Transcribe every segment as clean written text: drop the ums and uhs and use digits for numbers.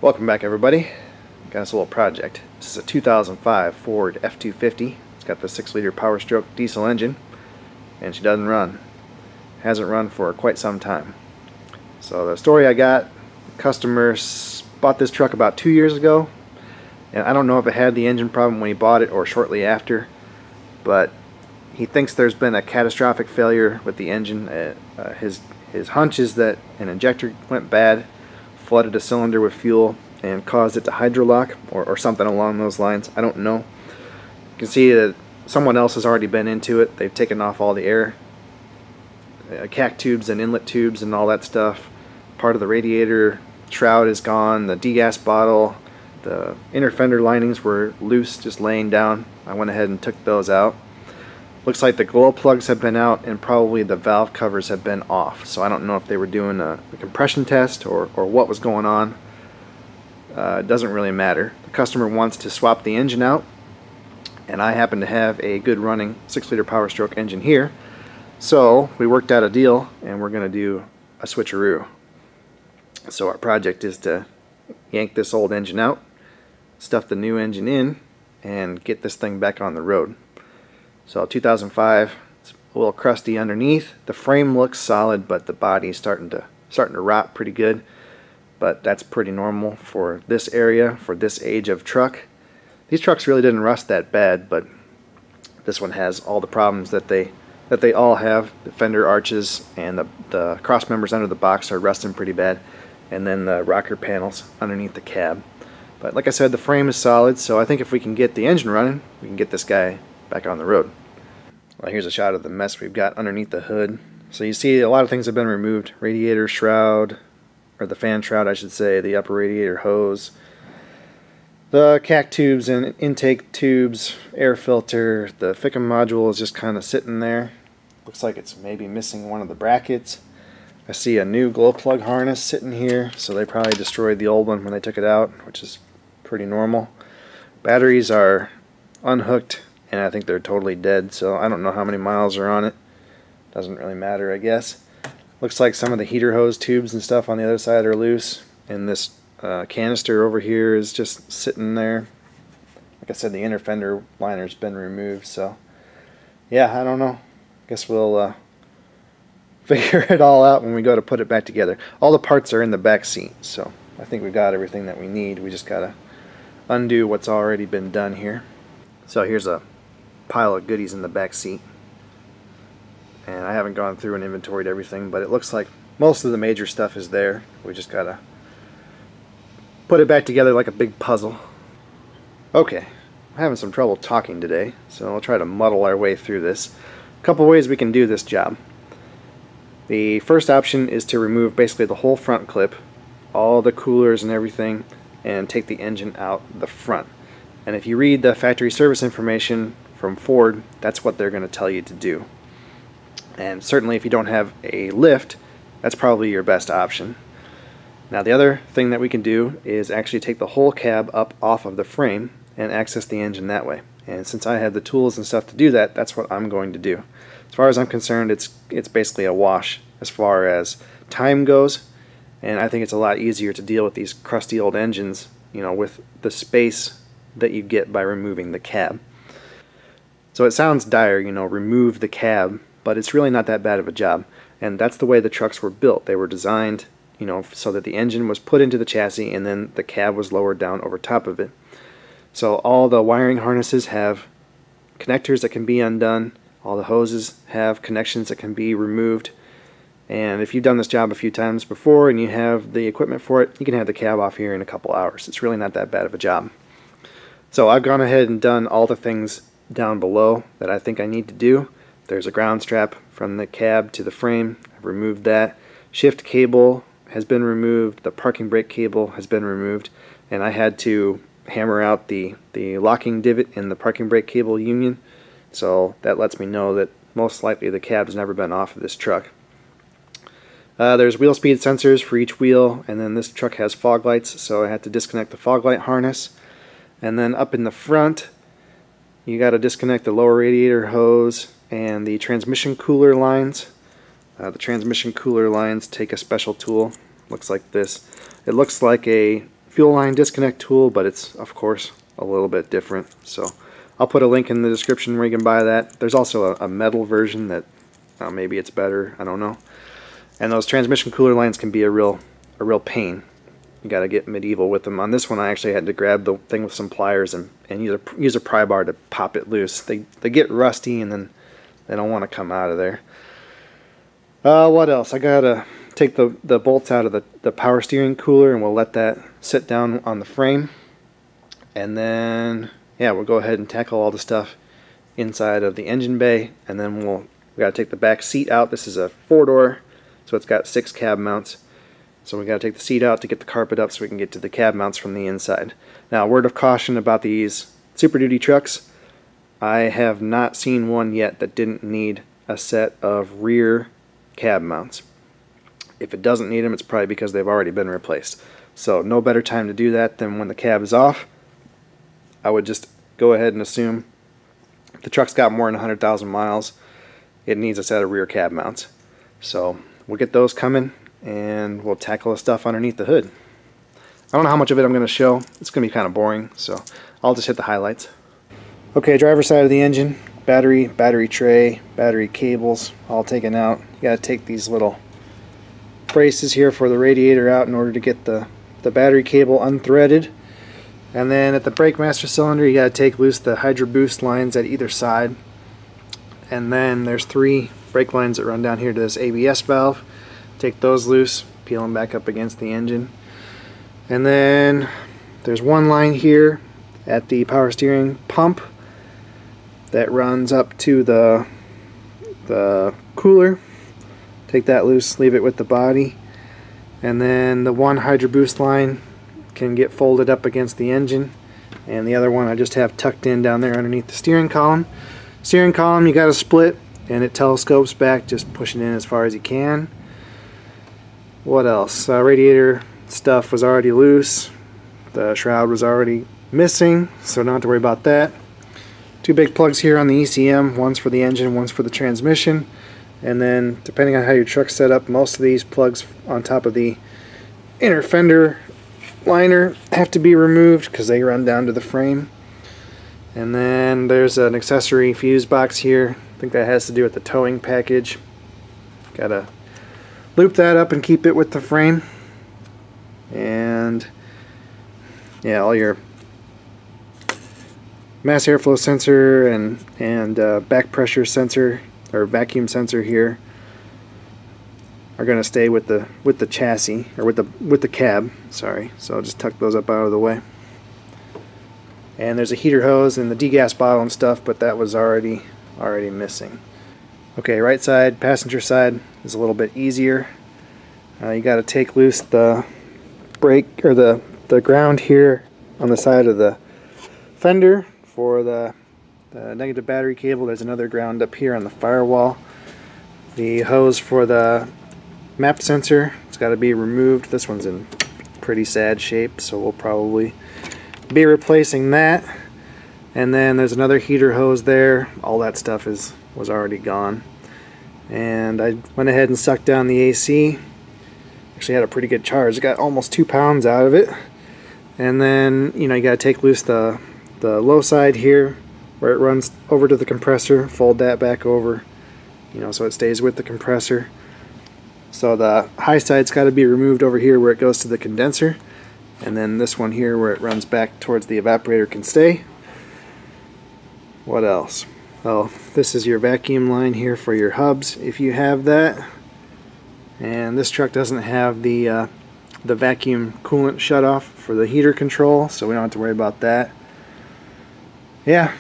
Welcome back, everybody. Got us a little project. This is a 2005 Ford F-250. It's got the 6-liter Powerstroke diesel engine, and she doesn't run. Hasn't run for quite some time. So the story I got, the customer bought this truck about 2 years ago, and I don't know if it had the engine problem when he bought it or shortly after, but he thinks there's been a catastrophic failure with the engine. His hunch is that an injector went bad, flooded a cylinder with fuel, and caused it to hydrolock or something along those lines. I don't know. You can see that someone else has already been into it. They've taken off all the air, CAC tubes and inlet tubes and all that stuff. Part of the radiator shroud is gone, the degas bottle, the inner fender linings were loose, just laying down. I went ahead and took those out. Looks like the glow plugs have been out and probably the valve covers have been off. So I don't know if they were doing a compression test or what was going on. It doesn't really matter. The customer wants to swap the engine out, and I happen to have a good running 6-liter Powerstroke engine here. So we worked out a deal, and we're going to do a switcheroo. So our project is to yank this old engine out, stuff the new engine in, and get this thing back on the road. So 2005, it's a little crusty underneath. The frame looks solid, but the body's starting to rot pretty good. But that's pretty normal for this area, for this age of truck. These trucks really didn't rust that bad, but this one has all the problems that they all have. The fender arches and the cross members under the box are rusting pretty bad, and then the rocker panels underneath the cab. But like I said, the frame is solid, so I think if we can get the engine running, we can get this guy back on the road. Well, here's a shot of the mess we've got underneath the hood. So you see a lot of things have been removed. Radiator shroud, or the fan shroud I should say, the upper radiator hose, the CAC tubes and intake tubes, air filter, the FICM module is just kind of sitting there. Looks like it's maybe missing one of the brackets. I see a new glow plug harness sitting here, so they probably destroyed the old one when they took it out, which is pretty normal. Batteries are unhooked, and I think they're totally dead, so I don't know how many miles are on it. Doesn't really matter, I guess. Looks like some of the heater hose tubes and stuff on the other side are loose, and this canister over here is just sitting there. Like I said, the inner fender liner's been removed, so yeah, I don't know. Guess we'll figure it all out when we go to put it back together. All the parts are in the back seat, so I think we've got everything that we need. We just gotta undo what's already been done here. So here's a pile of goodies in the back seat, and I haven't gone through and inventoried everything, but it looks like most of the major stuff is there. We just gotta put it back together like a big puzzle. Okay, I'm having some trouble talking today, so I'll try to muddle our way through this. A couple ways we can do this job. The first option is to remove basically the whole front clip, all the coolers and everything, and take the engine out the front. And if you read the factory service information from Ford, that's what they're going to tell you to do. And certainly if you don't have a lift, that's probably your best option. Now the other thing that we can do is actually take the whole cab up off of the frame and access the engine that way. And since I have the tools and stuff to do that, that's what I'm going to do. As far as I'm concerned, it's basically a wash as far as time goes, and I think it's a lot easier to deal with these crusty old engines, you know, with the space that you get by removing the cab. So it sounds dire, you know, remove the cab, but it's really not that bad of a job. And that's the way the trucks were built. They were designed, you know, so that the engine was put into the chassis and then the cab was lowered down over top of it. So all the wiring harnesses have connectors that can be undone. All the hoses have connections that can be removed. And if you've done this job a few times before and you have the equipment for it, you can have the cab off here in a couple hours. It's really not that bad of a job. So I've gone ahead and done all the things down below that I think I need to do. There's a ground strap from the cab to the frame. I've removed that. Shift cable has been removed. The parking brake cable has been removed. And I had to hammer out the locking divot in the parking brake cable union. So that lets me know that most likely the cab's never been off of this truck. There's wheel speed sensors for each wheel, and then this truck has fog lights, so I had to disconnect the fog light harness. And then up in the front, you got to disconnect the lower radiator hose and the transmission cooler lines. The transmission cooler lines take a special tool. Looks like this. It looks like a fuel line disconnect tool, but it's of course a little bit different. So I'll put a link in the description where you can buy that. There's also a metal version that maybe it's better, I don't know. And those transmission cooler lines can be a real pain. You got to get medieval with them. On this one, I actually had to grab the thing with some pliers and use a pry bar to pop it loose. They get rusty and then they don't want to come out of there. What else? I gotta take the bolts out of the power steering cooler, and we'll let that sit down on the frame. And then, yeah, we'll go ahead and tackle all the stuff inside of the engine bay, and then we gotta take the back seat out. This is a 4-door, so it's got 6 cab mounts. So we got to take the seat out to get the carpet up so we can get to the cab mounts from the inside. Now, word of caution about these Super Duty trucks. I have not seen one yet that didn't need a set of rear cab mounts. If it doesn't need them, it's probably because they've already been replaced. So no better time to do that than when the cab is off. I would just go ahead and assume if the truck's got more than 100,000 miles, it needs a set of rear cab mounts. So we'll get those coming, and we'll tackle the stuff underneath the hood. I don't know how much of it I'm going to show. It's going to be kind of boring, so I'll just hit the highlights. Okay, driver's side of the engine, battery tray, battery cables, all taken out. You got to take these little braces here for the radiator out in order to get the battery cable unthreaded. And then at the brake master cylinder, you got to take loose the hydro boost lines at either side. And then there's 3 brake lines that run down here to this ABS valve. Take those loose, peel them back up against the engine. And then there's one line here at the power steering pump that runs up to the cooler. Take that loose, leave it with the body. And then the one hydro boost line can get folded up against the engine, and the other one I just have tucked in down there underneath the steering column. Steering column, you got to split, and it telescopes back, just pushing in as far as you can. What else? Radiator stuff was already loose. The shroud was already missing, so don't have to worry about that. 2 big plugs here on the ECM. One's for the engine, one's for the transmission. And then, depending on how your truck's set up, most of these plugs on top of the inner fender liner have to be removed because they run down to the frame. And then there's an accessory fuse box here. I think that has to do with the towing package. Gotta loop that up and keep it with the frame. And yeah, all your mass airflow sensor and back pressure sensor or vacuum sensor here are going to stay with the chassis, or with the cab. Sorry. So I'll just tuck those up out of the way. And there's a heater hose and the degas bottle and stuff, but that was already missing. Okay, right side, passenger side is a little bit easier. You got to take loose the brake, or the ground here on the side of the fender for the negative battery cable. There's another ground up here on the firewall. The hose for the map sensor, it's got to be removed. This one's in pretty sad shape, so we'll probably be replacing that. And then there's another heater hose there. All that stuff was already gone. And I went ahead and sucked down the AC. Actually had a pretty good charge. I got almost 2 pounds out of it. And then, you got to take loose the low side here where it runs over to the compressor, fold that back over, so it stays with the compressor. So the high side's got to be removed over here where it goes to the condenser, and then this one here where it runs back towards the evaporator can stay. What else? Oh, this is your vacuum line here for your hubs if you have that. And this truck doesn't have the vacuum coolant shutoff for the heater control, so we don't have to worry about that. Yeah,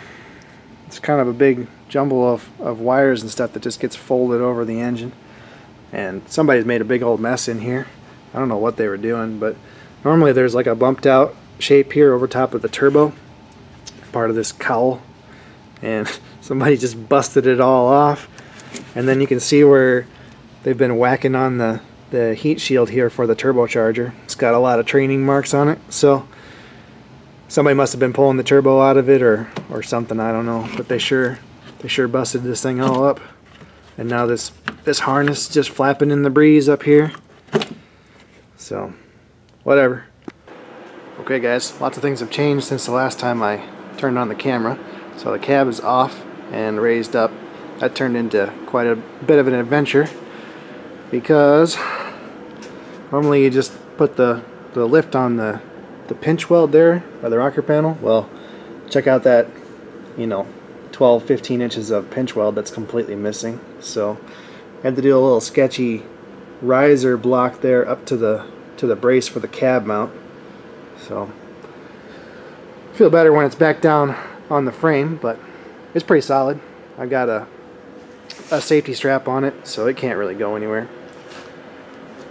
it's kind of a big jumble of wires and stuff that just gets folded over the engine. And somebody's made a big old mess in here. I don't know what they were doing, but normally there's like a bumped out shape here over top of the turbo, part of this cowl, and somebody just busted it all off. And then you can see where they've been whacking on the heat shield here for the turbocharger. It's got a lot of training marks on it, so somebody must have been pulling the turbo out of it or something, I don't know, but they sure busted this thing all up. And now this harness is just flapping in the breeze up here. So, whatever. Okay guys, lots of things have changed since the last time I turned on the camera. So the cab is off and raised up. That turned into quite a bit of an adventure because normally you just put the lift on the pinch weld there by the rocker panel. Well, check out that, 12-15 inches of pinch weld that's completely missing. So I had to do a little sketchy riser block there up to the brace for the cab mount. So I feel better when it's back down on the frame, but it's pretty solid. I've got a safety strap on it, so it can't really go anywhere.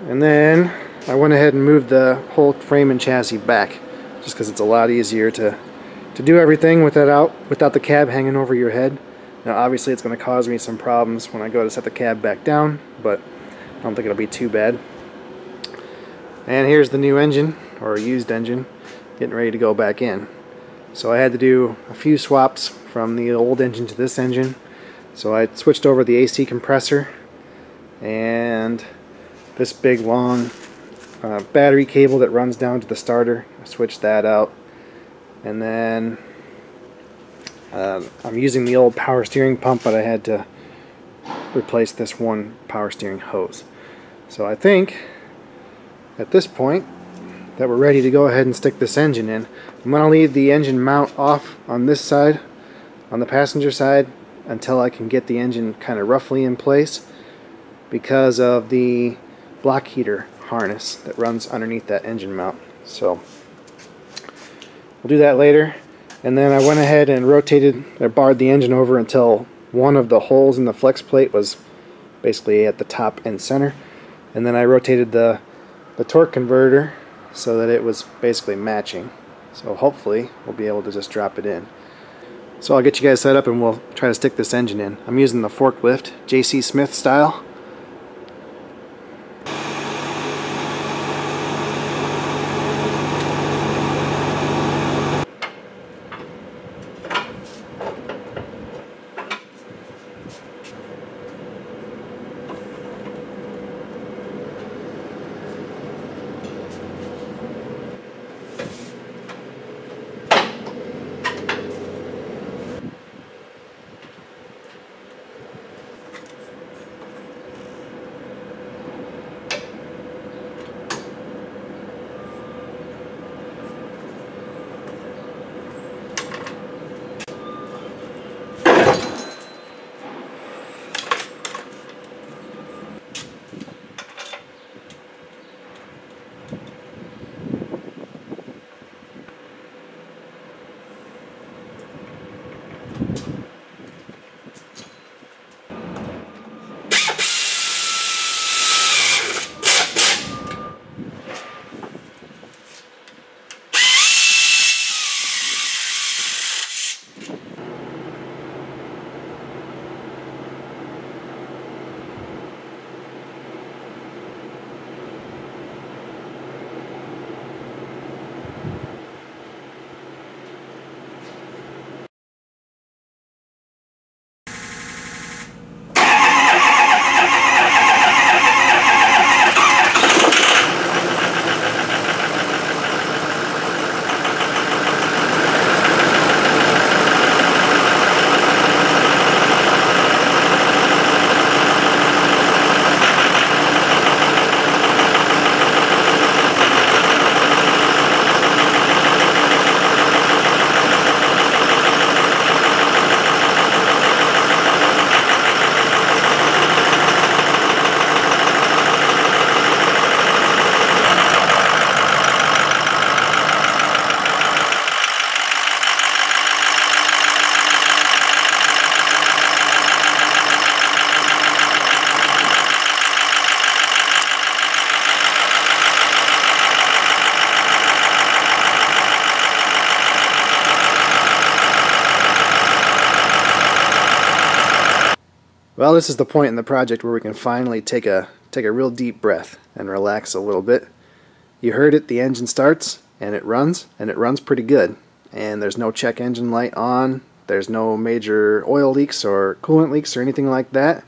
And then I went ahead and moved the whole frame and chassis back, just because it's a lot easier to do everything without the cab hanging over your head. Now obviously it's going to cause me some problems when I go to set the cab back down, but I don't think it'll be too bad. And here's the new engine, or used engine, getting ready to go back in. So I had to do a few swaps from the old engine to this engine. So I switched over the AC compressor and this big long battery cable that runs down to the starter. I switched that out. And then I'm using the old power steering pump, but I had to replace this one power steering hose. So I think at this point that we're ready to go ahead and stick this engine in. I'm going to leave the engine mount off on this side, on the passenger side, until I can get the engine kind of roughly in place because of the block heater harness that runs underneath that engine mount. So we'll do that later. And then I went ahead and barred the engine over until one of the holes in the flex plate was basically at the top and center. And then I rotated the torque converter so that it was basically matching. So hopefully we'll be able to just drop it in. So I'll get you guys set up and we'll try to stick this engine in. I'm using the forklift, J.C. Smith style. Well, this is the point in the project where we can finally take a real deep breath and relax a little bit. You heard it, the engine starts and it runs pretty good. And there's no check engine light on, there's no major oil leaks or coolant leaks or anything like that.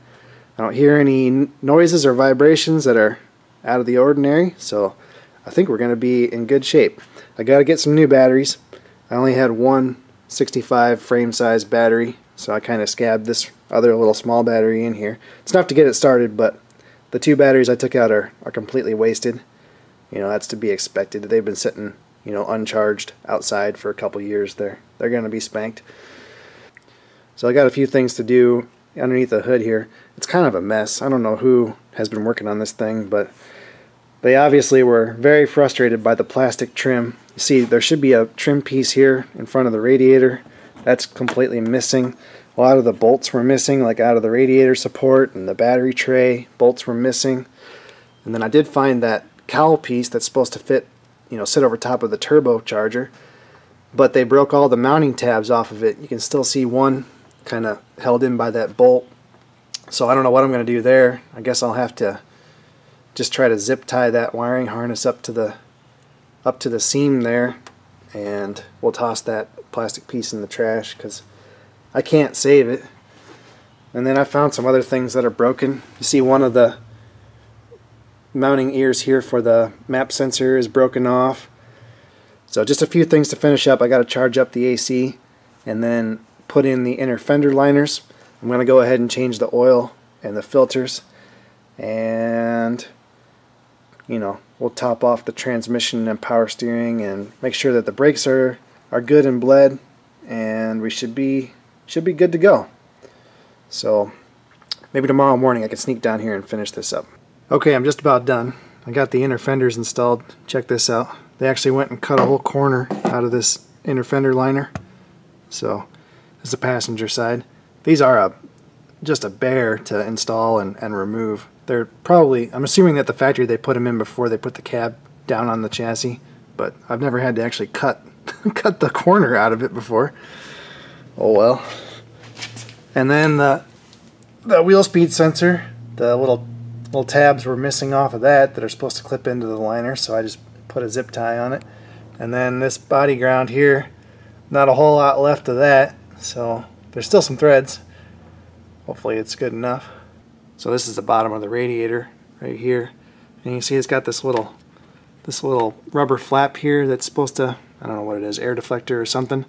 I don't hear any noises or vibrations that are out of the ordinary, so I think we're going to be in good shape. I got to get some new batteries. I only had one 65 frame size battery, so I kind of scabbed this other little small battery in here. It's enough to get it started, but the two batteries I took out are completely wasted. You know, that's to be expected. They've been sitting, you know, uncharged outside for a couple years. They're going to be spanked. So I got a few things to do underneath the hood here. It's kind of a mess. I don't know who has been working on this thing, but they obviously were very frustrated by the plastic trim. You see, there should be a trim piece here in front of the radiator. That's completely missing. A lot of the bolts were missing, like out of the radiator support, and the battery tray bolts were missing. And then I did find that cowl piece that's supposed to fit, you know, sit over top of the turbocharger, but they broke all the mounting tabs off of it. You can still see one kind of held in by that bolt. So I don't know what I'm going to do there. I guess I'll have to just try to zip tie that wiring harness up to the seam there, and we'll toss that plastic piece in the trash because I can't save it. And then I found some other things that are broken. You see, one of the mounting ears here for the map sensor is broken off. So just a few things to finish up. I got to charge up the AC and then put in the inner fender liners. I'm going to go ahead and change the oil and the filters, and you know, we'll top off the transmission and power steering and make sure that the brakes are good and bled, and we should be good to go. So maybe tomorrow morning I can sneak down here and finish this up. Okay, I'm just about done. I got the inner fenders installed. Check this out. They actually went and cut a whole corner out of this inner fender liner. So this is the passenger side. These are just a bear to install and remove. They're probably, I'm assuming that the factory they put them in before they put the cab down on the chassis, but I've never had to actually cut the corner out of it before. Oh well. And then the wheel speed sensor, the little tabs were missing off of that are supposed to clip into the liner, so I just put a zip tie on it. And then this body ground here, not a whole lot left of that, so there's still some threads. Hopefully it's good enough. So this is the bottom of the radiator right here, and you see it's got this little rubber flap here that's supposed to, I don't know what it is, air deflector or something,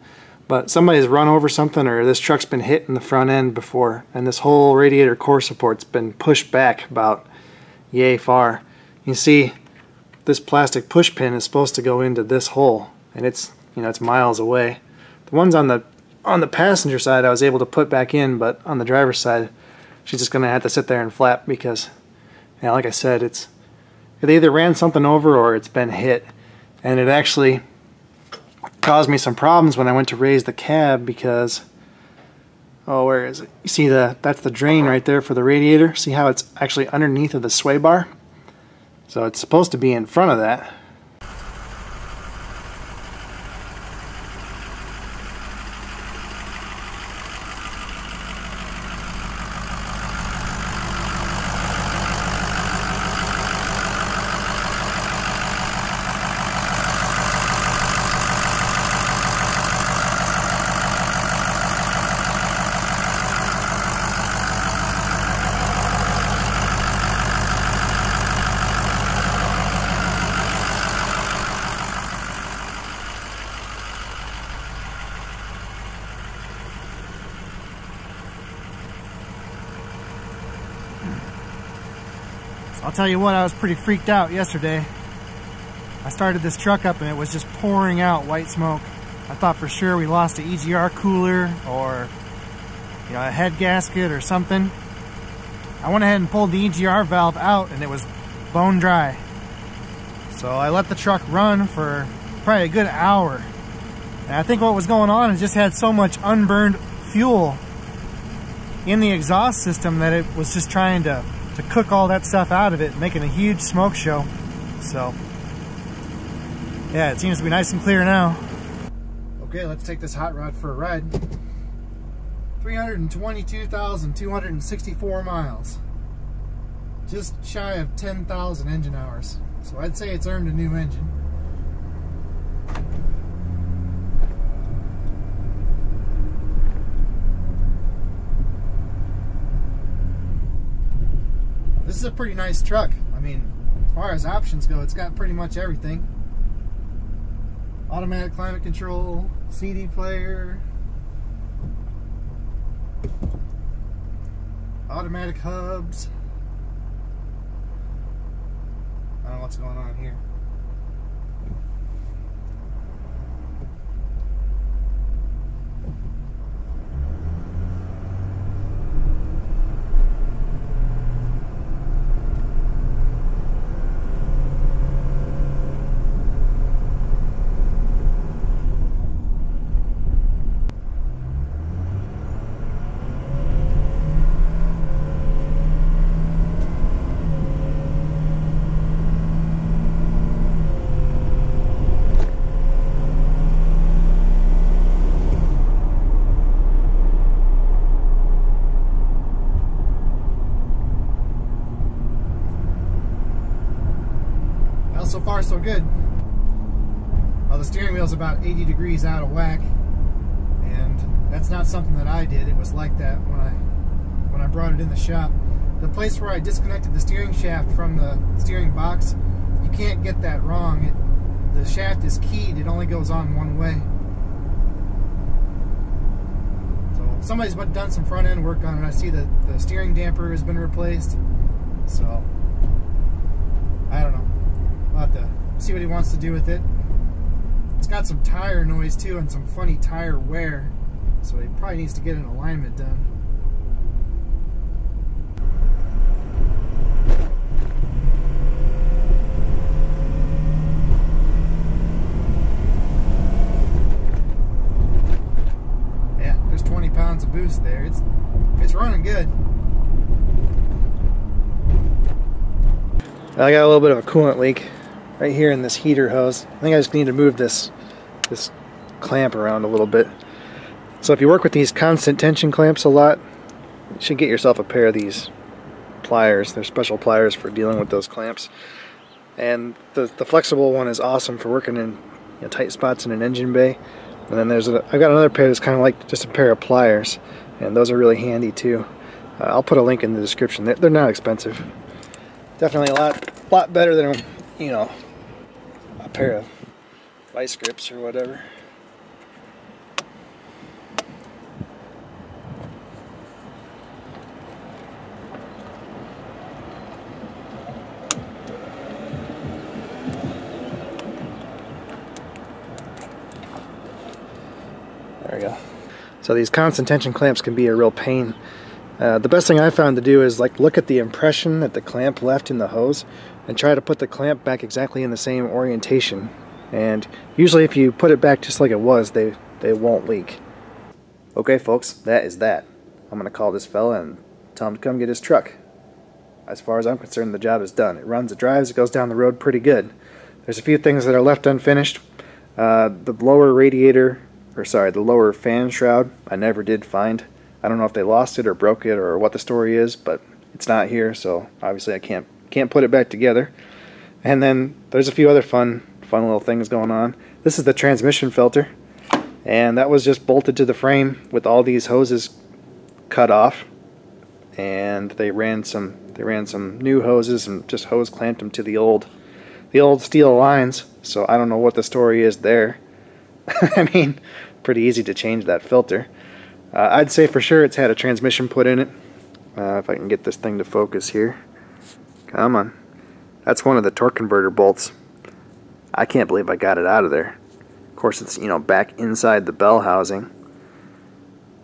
but somebody's run over something, or this truck's been hit in the front end before, and this whole radiator core support's been pushed back about yay far. You see this plastic push pin is supposed to go into this hole, and it's, you know, it's miles away. The ones on the passenger side I was able to put back in, but on the driver's side she's just gonna have to sit there and flap because, yeah, like I said, it either ran something over or it's been hit. And it actually caused me some problems when I went to raise the cab because, oh, where is it? You see that's the drain right there for the radiator. See how it's actually underneath of the sway bar? So it's supposed to be in front of that. I'll tell you what, I was pretty freaked out yesterday. I started this truck up and it was just pouring out white smoke. I thought for sure we lost an EGR cooler or, you know, a head gasket or something. I went ahead and pulled the EGR valve out and it was bone dry. So I let the truck run for probably a good hour. And I think what was going on is just had so much unburned fuel in the exhaust system that it was just trying to cook all that stuff out of it, making a huge smoke show. So yeah, it seems to be nice and clear now. Okay, let's take this hot rod for a ride. 322,264 miles. Just shy of 10,000 engine hours. So I'd say it's earned a new engine. This is a pretty nice truck. I mean, As far as options go, it's got pretty much everything. Automatic climate control, CD player, automatic hubs. I don't know what's going on here. So far so good. Well, the steering wheel's about 80 degrees out of whack, and that's not something that I did. It was like that when I brought it in the shop. The place where I disconnected the steering shaft from the steering box, you can't get that wrong. The shaft is keyed. It only goes on one way. So somebody's done some front end work on it. I see that the steering damper has been replaced. So I don't know. I'll have to see what he wants to do with it. It's got some tire noise too and some funny tire wear, so he probably needs to get an alignment done. Yeah, there's 20 pounds of boost there. It's running good. I got a little bit of a coolant leak right here in this heater hose. I think I just need to move this clamp around a little bit. So if you work with these constant tension clamps a lot, you should get yourself a pair of these pliers. They're special pliers for dealing with those clamps. And the flexible one is awesome for working in tight spots in an engine bay. And then I've got another pair that's kind of like just a pair of pliers, and those are really handy too. I'll put a link in the description. They're not expensive. Definitely a lot better than a pair of vice grips or whatever. There we go. So these constant tension clamps can be a real pain. The best thing I found to do is look at the impression that the clamp left in the hose and try to put the clamp back exactly in the same orientation. And usually if you put it back just like it was, they won't leak. Okay folks, that is that. I'm going to call this fella and tell him to come get his truck. As far as I'm concerned, the job is done. It runs, it drives, it goes down the road pretty good. There's a few things that are left unfinished. The lower radiator, the lower fan shroud, I never did find. I don't know if they lost it or broke it or what the story is, but it's not here, so obviously I can't put it back together. And then there's a few other fun little things going on. This is the transmission filter, and that was just bolted to the frame with all these hoses cut off, and they ran some new hoses and just hose clamped them to the old steel lines. So I don't know what the story is there. I mean, pretty easy to change that filter. I'd say for sure it's had a transmission put in it. If I can get this thing to focus here. Come on. That's one of the torque converter bolts. I can't believe I got it out of there. Of course it's, back inside the bell housing.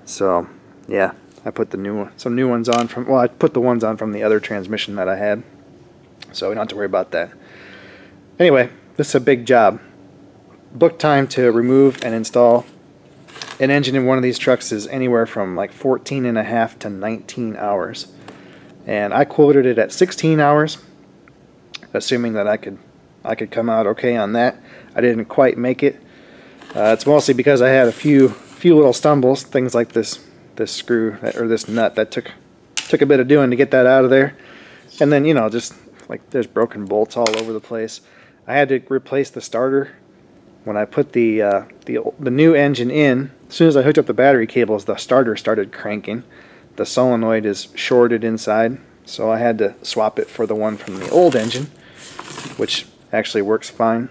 So, yeah, I put some new ones on from, I put the ones on from the other transmission that I had. So we don't have to worry about that. Anyway, this is a big job. Book time to remove and install an engine in one of these trucks is anywhere from 14.5 to 19 hours. And I quoted it at 16 hours, assuming that I could come out okay on that. I didn't quite make it. It's mostly because I had a few little stumbles, things like this screw or this nut that took a bit of doing to get that out of there. And then just there's broken bolts all over the place. I had to replace the starter. When I put the new engine in, as soon as I hooked up the battery cables, the starter started cranking. The solenoid is shorted inside, so I had to swap it for the one from the old engine. which actually works fine.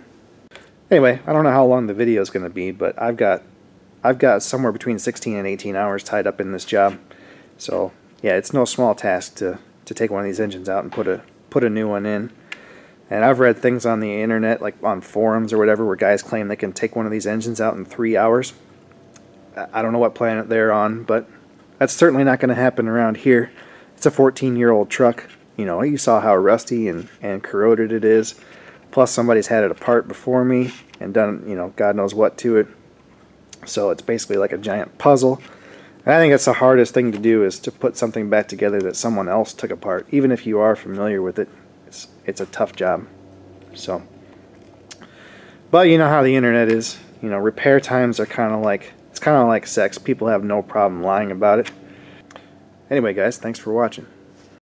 Anyway, I don't know how long the video is going to be, but I've got somewhere between 16 and 18 hours tied up in this job. So yeah, it's no small task to take one of these engines out and put a new one in. And I've read things on the internet, like on forums or whatever, where guys claim they can take one of these engines out in 3 hours. I don't know what planet they're on, but that's certainly not going to happen around here. It's a 14-year-old truck. You know, you saw how rusty and corroded it is. Plus somebody's had it apart before me and done, you know, God knows what to it. So it's basically like a giant puzzle. And I think that's the hardest thing to do, is to put something back together that someone else took apart. Even if you are familiar with it, it's a tough job. So, but you know how the internet is. You know, repair times are kind of like sex. People have no problem lying about it. Anyway, guys, thanks for watching.